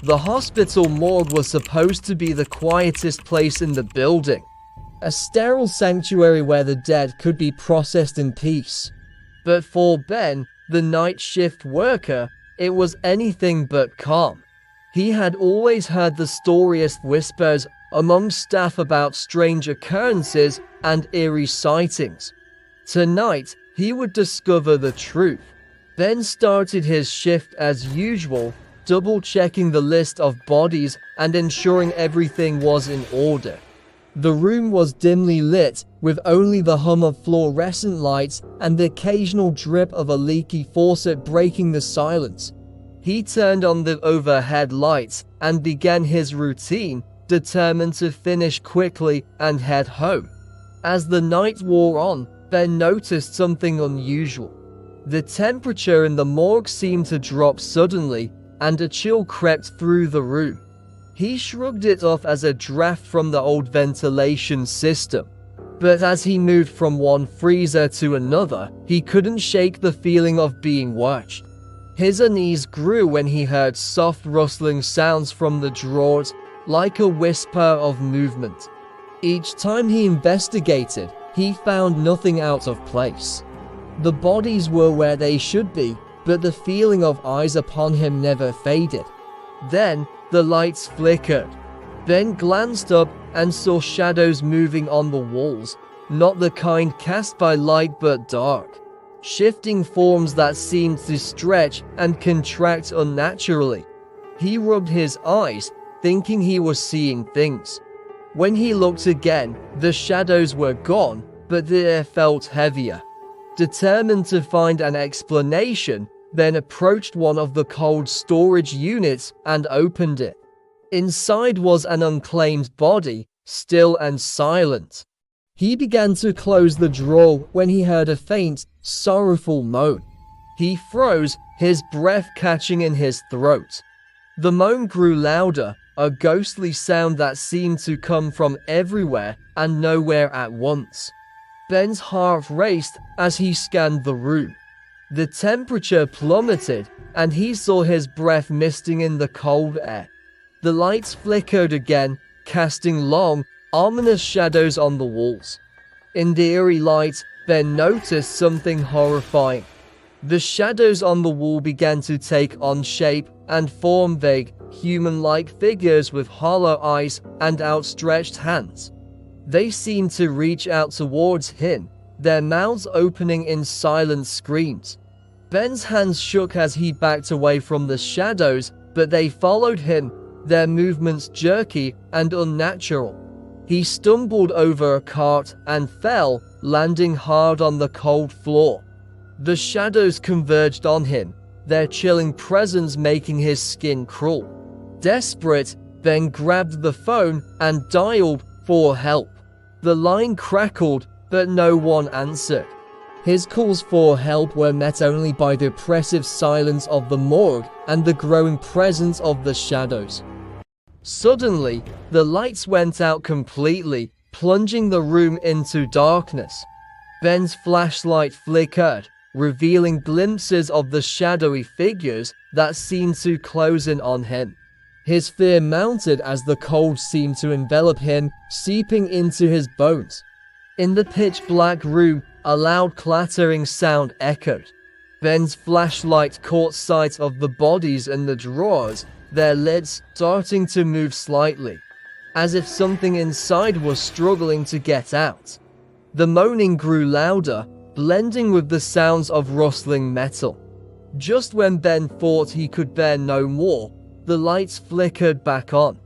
The hospital morgue was supposed to be the quietest place in the building, a sterile sanctuary where the dead could be processed in peace. But for Ben, the night shift worker, it was anything but calm. He had always heard the storiest whispers among staff about strange occurrences and eerie sightings. Tonight, he would discover the truth. Ben started his shift as usual, double-checking the list of bodies and ensuring everything was in order. The room was dimly lit, with only the hum of fluorescent lights and the occasional drip of a leaky faucet breaking the silence. He turned on the overhead lights and began his routine, determined to finish quickly and head home. As the night wore on, Ben noticed something unusual. The temperature in the morgue seemed to drop suddenly, and a chill crept through the room. He shrugged it off as a draft from the old ventilation system. But as he moved from one freezer to another, he couldn't shake the feeling of being watched. His unease grew when he heard soft rustling sounds from the drawers, like a whisper of movement. Each time he investigated, he found nothing out of place. The bodies were where they should be, but the feeling of eyes upon him never faded. Then, the lights flickered. Ben glanced up and saw shadows moving on the walls, not the kind cast by light but dark. Shifting forms that seemed to stretch and contract unnaturally. He rubbed his eyes, thinking he was seeing things. When he looked again, the shadows were gone, but the air felt heavier. Determined to find an explanation, Ben approached one of the cold storage units and opened it. Inside was an unclaimed body, still and silent. He began to close the drawer when he heard a faint, sorrowful moan. He froze, his breath catching in his throat. The moan grew louder, a ghostly sound that seemed to come from everywhere and nowhere at once. Ben's heart raced as he scanned the room. The temperature plummeted, and he saw his breath misting in the cold air. The lights flickered again, casting long, ominous shadows on the walls. In the eerie light, Ben noticed something horrifying. The shadows on the wall began to take on shape and form vague, human-like figures with hollow eyes and outstretched hands. They seemed to reach out towards him, their mouths opening in silent screams. Ben's hands shook as he backed away from the shadows, but they followed him, their movements jerky and unnatural. He stumbled over a cart and fell, landing hard on the cold floor. The shadows converged on him, their chilling presence making his skin crawl. Desperate, Ben grabbed the phone and dialed for help. The line crackled, but no one answered. His calls for help were met only by the oppressive silence of the morgue and the growing presence of the shadows. Suddenly, the lights went out completely, plunging the room into darkness. Ben's flashlight flickered, revealing glimpses of the shadowy figures that seemed to close in on him. His fear mounted as the cold seemed to envelop him, seeping into his bones. In the pitch-black room, a loud clattering sound echoed. Ben's flashlight caught sight of the bodies in the drawers, their lids starting to move slightly, as if something inside was struggling to get out. The moaning grew louder, blending with the sounds of rustling metal. Just when Ben thought he could bear no more, the lights flickered back on.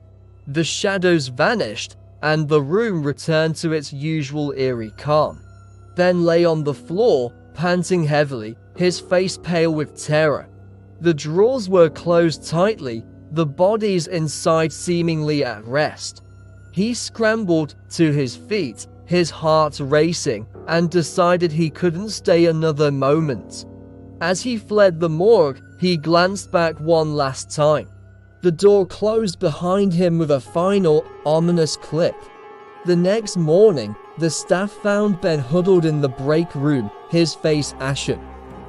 The shadows vanished, and the room returned to its usual eerie calm. Ben lay on the floor, panting heavily, his face pale with terror. The drawers were closed tightly, the bodies inside seemingly at rest. He scrambled to his feet, his heart racing, and decided he couldn't stay another moment. As he fled the morgue, he glanced back one last time. The door closed behind him with a final, ominous click. The next morning, the staff found Ben huddled in the break room, his face ashen.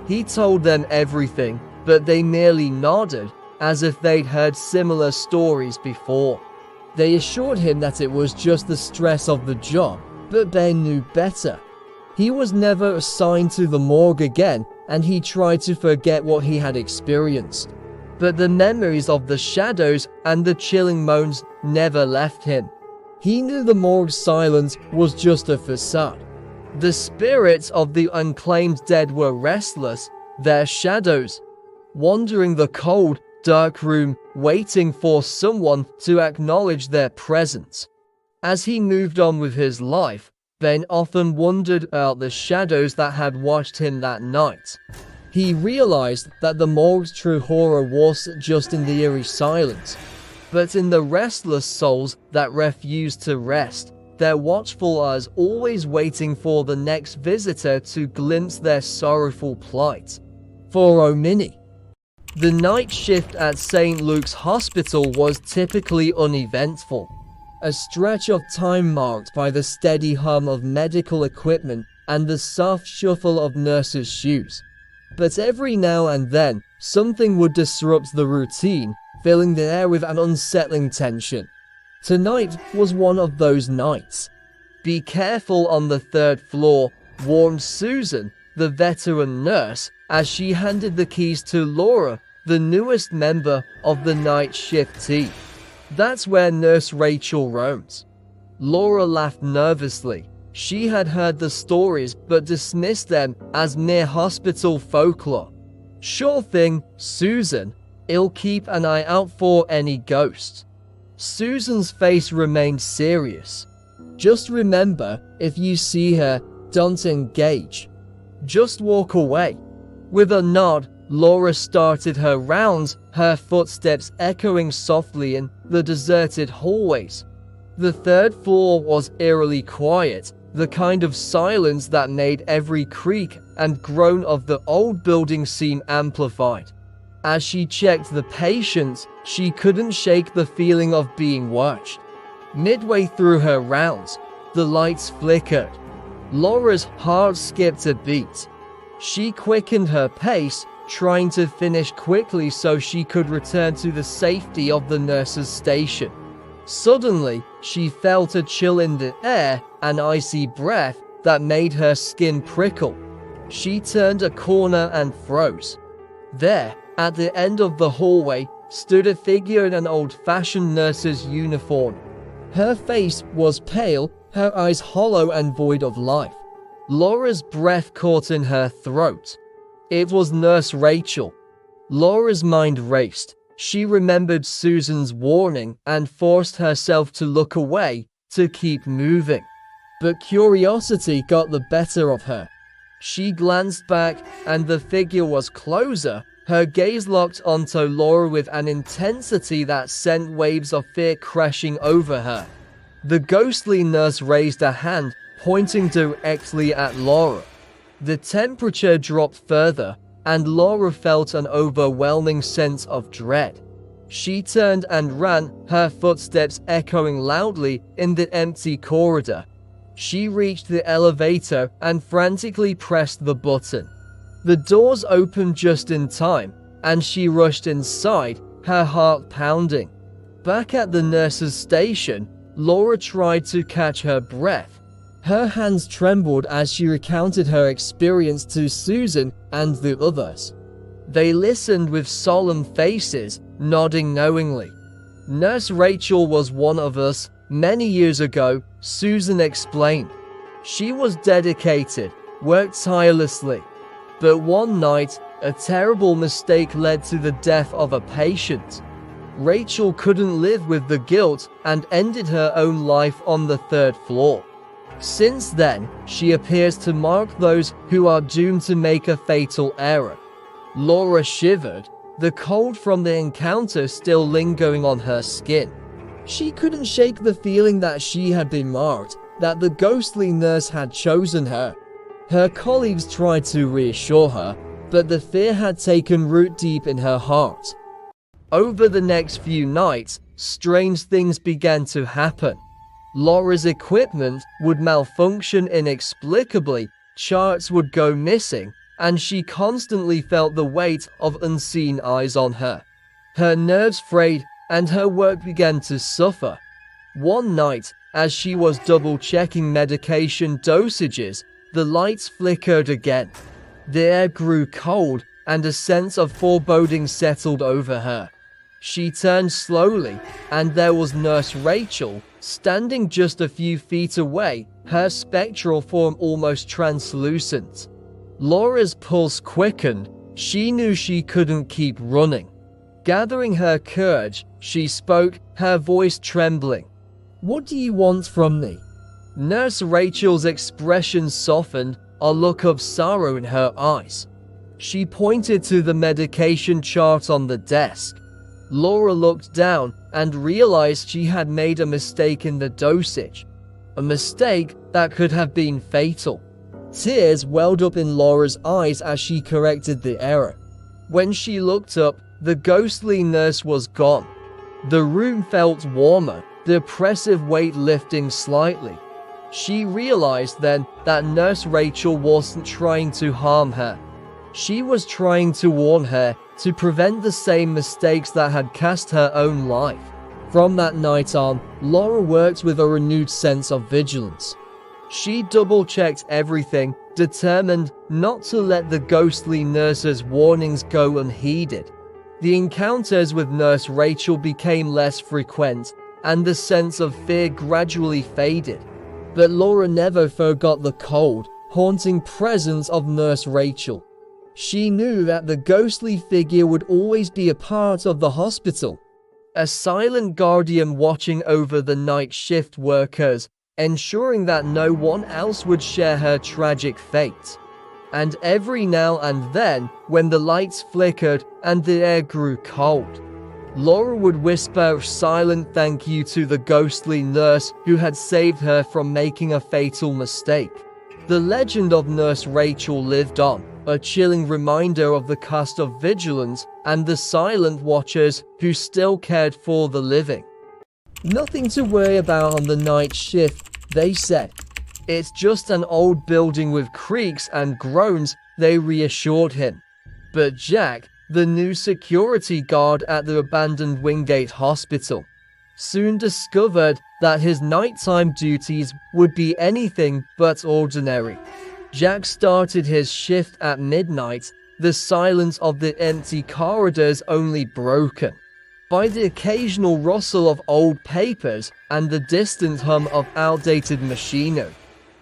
He told them everything, but they merely nodded, as if they'd heard similar stories before. They assured him that it was just the stress of the job, but Ben knew better. He was never assigned to the morgue again, and he tried to forget what he had experienced. But the memories of the shadows and the chilling moans never left him. He knew the morgue's silence was just a facade. The spirits of the unclaimed dead were restless, their shadows wandering the cold, dark room, waiting for someone to acknowledge their presence. As he moved on with his life, Ben often wondered about the shadows that had watched him that night. He realized that the morgue's true horror wasn't just in the eerie silence, but in the restless souls that refused to rest, their watchful eyes always waiting for the next visitor to glimpse their sorrowful plight. For Omini, the night shift at St. Luke's Hospital was typically uneventful. A stretch of time marked by the steady hum of medical equipment and the soft shuffle of nurses' shoes. But every now and then, something would disrupt the routine, filling the air with an unsettling tension. Tonight was one of those nights. "Be careful on the 3rd floor," warned Susan, the veteran nurse, as she handed the keys to Laura, the newest member of the night shift team. "That's where Nurse Rachel roams." Laura laughed nervously. She had heard the stories but dismissed them as mere hospital folklore. "Sure thing, Susan. I'll keep an eye out for any ghosts." Susan's face remained serious. "Just remember, if you see her, don't engage. Just walk away." With a nod, Laura started her rounds, her footsteps echoing softly in the deserted hallways. The 3rd floor was eerily quiet, the kind of silence that made every creak and groan of the old building seem amplified. As she checked the patients, she couldn't shake the feeling of being watched. Midway through her rounds, the lights flickered. Laura's heart skipped a beat. She quickened her pace, trying to finish quickly so she could return to the safety of the nurse's station. Suddenly, she felt a chill in the air, an icy breath that made her skin prickle. She turned a corner and froze. There, at the end of the hallway, stood a figure in an old-fashioned nurse's uniform. Her face was pale, her eyes hollow and void of life. Laura's breath caught in her throat. It was Nurse Rachel. Laura's mind raced. She remembered Susan's warning and forced herself to look away, to keep moving. But curiosity got the better of her. She glanced back, and the figure was closer, her gaze locked onto Laura with an intensity that sent waves of fear crashing over her. The ghostly nurse raised a hand, pointing directly at Laura. The temperature dropped further, and Laura felt an overwhelming sense of dread. She turned and ran, her footsteps echoing loudly in the empty corridor. She reached the elevator and frantically pressed the button. The doors opened just in time, and she rushed inside, her heart pounding. Back at the nurse's station, Laura tried to catch her breath. Her hands trembled as she recounted her experience to Susan and the others. They listened with solemn faces, nodding knowingly. "Nurse Rachel was one of us, many years ago," Susan explained. "She was dedicated, worked tirelessly. But one night, a terrible mistake led to the death of a patient. Rachel couldn't live with the guilt and ended her own life on the 3rd floor. Since then, she appears to mark those who are doomed to make a fatal error." Laura shivered, the cold from the encounter still lingering on her skin. She couldn't shake the feeling that she had been marked, that the ghostly nurse had chosen her. Her colleagues tried to reassure her, but the fear had taken root deep in her heart. Over the next few nights, strange things began to happen. Laura's equipment would malfunction inexplicably, charts would go missing, and she constantly felt the weight of unseen eyes on her. Her nerves frayed and her work began to suffer. One night, as she was double-checking medication dosages, the lights flickered again. The air grew cold and a sense of foreboding settled over her. She turned slowly, and there was Nurse Rachel, standing just a few feet away, her spectral form almost translucent. Laura's pulse quickened. She knew she couldn't keep running. Gathering her courage, she spoke, her voice trembling. "What do you want from me?" Nurse Rachel's expression softened, a look of sorrow in her eyes. She pointed to the medication chart on the desk. Laura looked down and realized she had made a mistake in the dosage. A mistake that could have been fatal. Tears welled up in Laura's eyes as she corrected the error. When she looked up, the ghostly nurse was gone. The room felt warmer, the oppressive weight lifting slightly. She realized then that Nurse Rachel wasn't trying to harm her. She was trying to warn her, to prevent the same mistakes that had cast her own life. From that night on, Laura worked with a renewed sense of vigilance. She double-checked everything, determined not to let the ghostly nurse's warnings go unheeded. The encounters with Nurse Rachel became less frequent, and the sense of fear gradually faded. But Laura never forgot the cold, haunting presence of Nurse Rachel. She knew that the ghostly figure would always be a part of the hospital, a silent guardian watching over the night shift workers, ensuring that no one else would share her tragic fate. And every now and then, when the lights flickered and the air grew cold, Laura would whisper a silent thank you to the ghostly nurse who had saved her from making a fatal mistake. The legend of Nurse Rachel lived on, a chilling reminder of the cost of vigilance and the silent watchers who still cared for the living. "Nothing to worry about on the night shift," they said. "It's just an old building with creaks and groans," they reassured him. But Jack, the new security guard at the abandoned Wingate Hospital, soon discovered that his nighttime duties would be anything but ordinary. Jack started his shift at midnight, the silence of the empty corridors only broken by the occasional rustle of old papers and the distant hum of outdated machinery.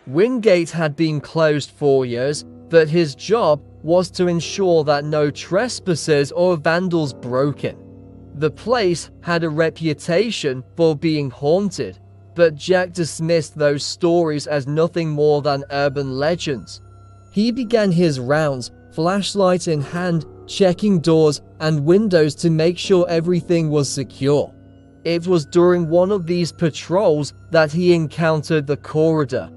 Wingate had been closed for years, but his job was to ensure that no trespassers or vandals broke in. The place had a reputation for being haunted, but Jack dismissed those stories as nothing more than urban legends. He began his rounds, flashlight in hand, checking doors and windows to make sure everything was secure. It was during one of these patrols that he encountered the corridor.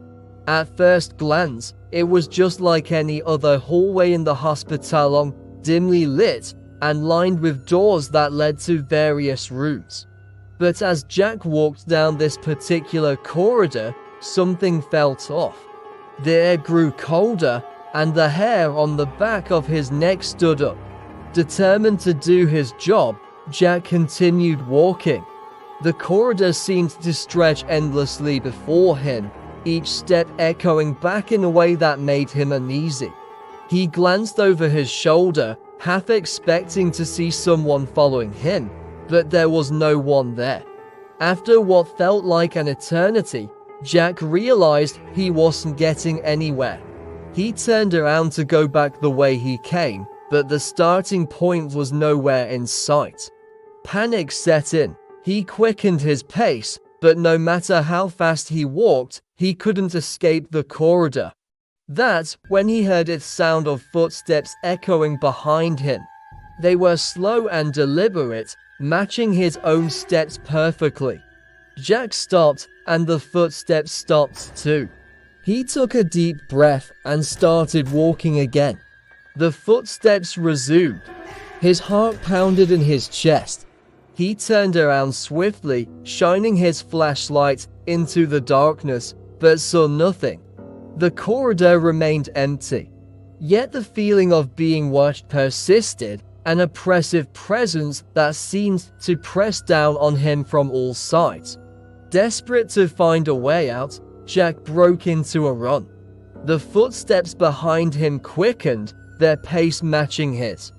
At first glance, it was just like any other hallway in the hospital, dimly lit and lined with doors that led to various rooms. But as Jack walked down this particular corridor, something felt off. The air grew colder, and the hair on the back of his neck stood up. Determined to do his job, Jack continued walking. The corridor seemed to stretch endlessly before him, each step echoing back in a way that made him uneasy. He glanced over his shoulder, half expecting to see someone following him, but there was no one there. After what felt like an eternity, Jack realized he wasn't getting anywhere. He turned around to go back the way he came, but the starting point was nowhere in sight. Panic set in. He quickened his pace, but no matter how fast he walked, he couldn't escape the corridor. That's when he heard its sound of footsteps echoing behind him. They were slow and deliberate, matching his own steps perfectly. Jack stopped, and the footsteps stopped too. He took a deep breath and started walking again. The footsteps resumed. His heart pounded in his chest. He turned around swiftly, shining his flashlight into the darkness, but saw nothing. The corridor remained empty. Yet the feeling of being watched persisted. an oppressive presence that seemed to press down on him from all sides. Desperate to find a way out, Jack broke into a run. The footsteps behind him quickened, their pace matching his.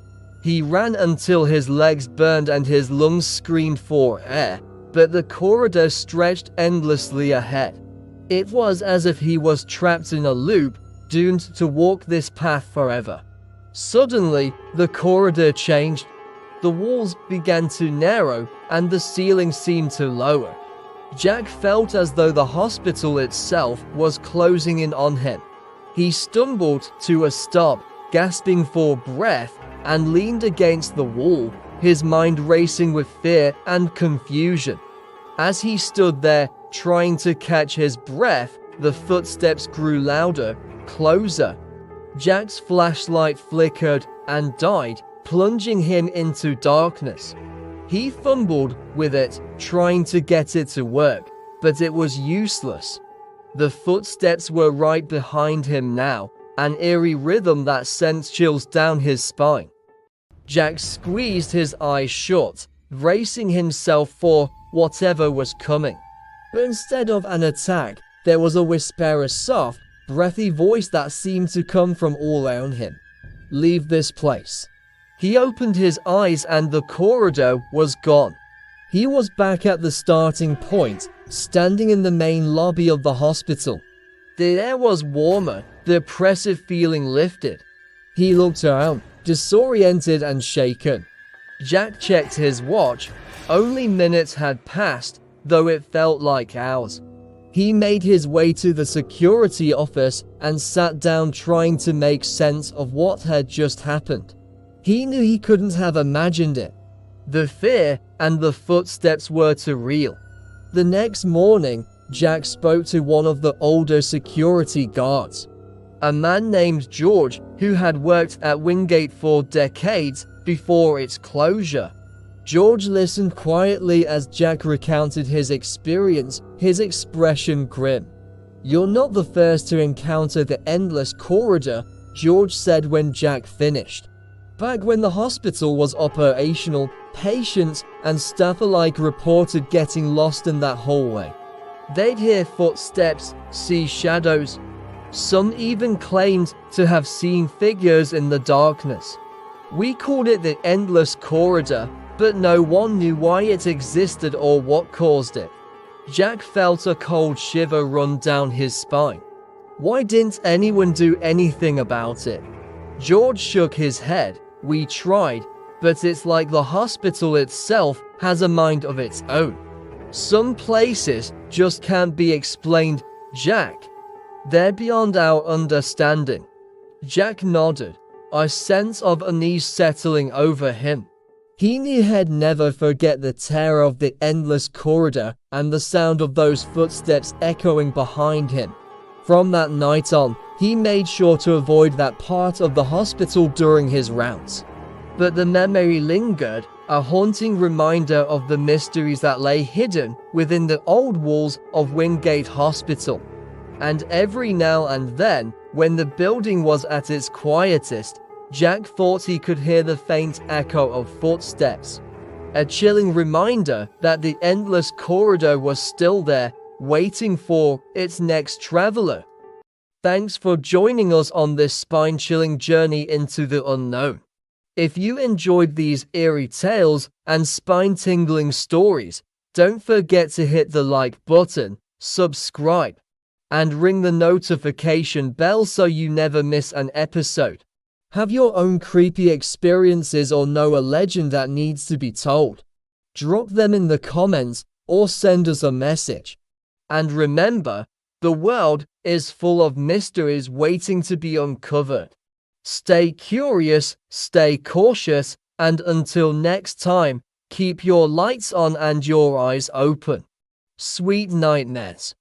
He ran until his legs burned and his lungs screamed for air, but the corridor stretched endlessly ahead. It was as if he was trapped in a loop, doomed to walk this path forever. Suddenly, the corridor changed. The walls began to narrow, and the ceiling seemed to lower. Jack felt as though the hospital itself was closing in on him. He stumbled to a stop, gasping for breath, and leaned against the wall, his mind racing with fear and confusion. As he stood there, trying to catch his breath, the footsteps grew louder, closer. Jack's flashlight flickered and died, plunging him into darkness. He fumbled with it, trying to get it to work, but it was useless. The footsteps were right behind him now, an eerie rhythm that sent chills down his spine. Jack squeezed his eyes shut, bracing himself for whatever was coming. But instead of an attack, there was a whisper, a soft, breathy voice that seemed to come from all around him. "Leave this place." He opened his eyes and the corridor was gone. He was back at the starting point, standing in the main lobby of the hospital. The air was warmer, the oppressive feeling lifted. He looked around, disoriented and shaken. Jack checked his watch. Only minutes had passed, though it felt like hours. He made his way to the security office and sat down, trying to make sense of what had just happened. He knew he couldn't have imagined it. The fear and the footsteps were too real. The next morning, Jack spoke to one of the older security guards, a man named George who had worked at Wingate for decades before its closure. George listened quietly as Jack recounted his experience, his expression grim. "You're not the first to encounter the endless corridor," George said when Jack finished. "Back when the hospital was operational, patients and staff alike reported getting lost in that hallway. They'd hear footsteps, see shadows. Some even claimed to have seen figures in the darkness. We called it the endless corridor, but no one knew why it existed or what caused it." Jack felt a cold shiver run down his spine. Why didn't anyone do anything about it? George shook his head. "We tried, but it's like the hospital itself has a mind of its own. Some places just can't be explained, Jack. They're beyond our understanding." Jack nodded, a sense of unease settling over him. He knew he'd never forget the terror of the endless corridor and the sound of those footsteps echoing behind him. From that night on, he made sure to avoid that part of the hospital during his rounds. But the memory lingered, a haunting reminder of the mysteries that lay hidden within the old walls of Wingate Hospital. And every now and then, when the building was at its quietest, Jack thought he could hear the faint echo of footsteps. A chilling reminder that the endless corridor was still there, waiting for its next traveler. Thanks for joining us on this spine-chilling journey into the unknown. If you enjoyed these eerie tales and spine-tingling stories, don't forget to hit the like button, subscribe, and ring the notification bell so you never miss an episode. Have your own creepy experiences or know a legend that needs to be told? Drop them in the comments or send us a message. And remember, the world is full of mysteries waiting to be uncovered. Stay curious, stay cautious, and until next time, keep your lights on and your eyes open. Sweet nightmares.